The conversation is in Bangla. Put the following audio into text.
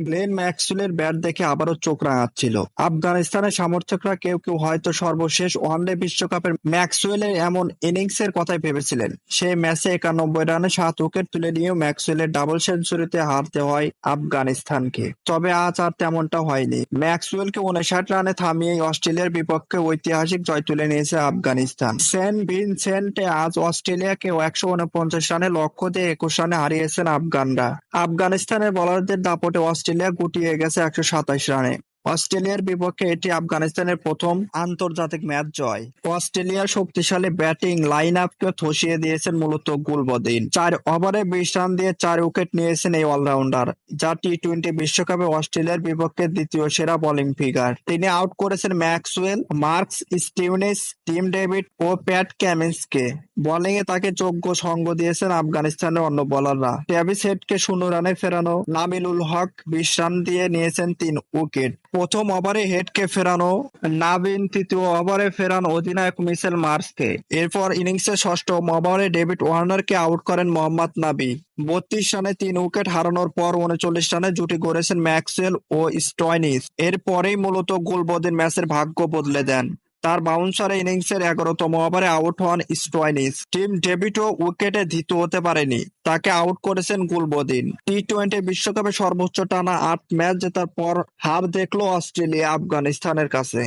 গ্লেন ম্যাক্সওয়েলের ব্যাট দেখে আবারও চোখ রাঙাচ্ছিল আফগানিস্তানের সমর্থকরা। কেউ কেউ হয়তো সর্বশেষ ওয়ানডে বিশ্বকাপের ম্যাক্সওয়েলের এমন ইনিংসের কথাই ভেবেছিলেন। সেই ম্যাচে 91 রানে 7 উইকেট তুলে নিয়েও ম্যাক্সওয়েলের ডাবল সেঞ্চুরিতে হারতে হয় আফগানিস্তানকে। তবে আজ আর তেমনটা হয়নি। ম্যাক্সওয়েলকে 59 রানে থামিয়ে অস্ট্রেলিয়ার বিপক্ষে ঐতিহাসিক জয় তুলে নিয়েছে আফগানিস্তান। সেন্ট ভিনসেন্টে আজ অস্ট্রেলিয়াকে 149 রানে লক্ষ্য দিয়ে 21 রানে হারিয়েছেন আফগানরা। আফগানিস্তানের বোলারদের দাপটে অস্ট্রেলিয়া গুটিয়ে গেছে 127 রানে। অস্ট্রেলিয়ার বিপক্ষে এটি আফগানিস্তানের প্রথম আন্তর্জাতিক ম্যাচ জয়। অস্ট্রেলিয়ার শক্তিশালী ব্যাটিং লাইন আপকে ধসিয়ে দিয়েছেন মূলত গুলবদিন। 4 ওভারে 20 রান দিয়ে 4 উইকেট নিয়েছেন এই অলরাউন্ডার, যা টি-টোয়েন্টি বিশ্বকাপে অস্ট্রেলিয়ার বিপক্ষে দ্বিতীয় সেরা বোলিং ফিগার। তিনি আউট করেছেন Maxwell, Marcus Stoinis, Tim David ও প্যাট কামিন্সকে। বোলিংয়ে তাকে যোগ্য সঙ্গ দিয়েছেন আফগানিস্তানের অন্য বোলাররা। ট্রেভিস হেডকে 0 রানে ফেরানো নাবিলুল হক 20 রান দিয়ে নিয়েছেন 3 উইকেট। প্রথম ওভারে হেডকে ফেরানো নাবিন তৃতীয় ওভারে ফেরান অধিনায়ক মিচেল মার্শকে। এরপর ইনিংসের ষষ্ঠ ওভারে ডেভিড ওয়ার্নারকে আউট করেন মোহাম্মদ নাবি। 32 রানে 3 উইকেট হারানোর পর 39 রানে জুটি গড়েছেন ম্যাক্সওয়েল ও স্টোইনিস। এরপরেই মূলত গুলবদিন ম্যাচের ভাগ্য বদলে দেন। তার বাউন্সারে ইনিংসের 11তম ওভারে আউট হন স্টোইনিস। টিম ডেভিডও উইকেটে ধৃত হতে পারেনি, তাকে আউট করেছেন গুলবদিন। টি-টোয়েন্টি বিশ্বকাপে সর্বোচ্চ টানা 8 ম্যাচ জেতার পর হার দেখল অস্ট্রেলিয়া আফগানিস্তানের কাছে।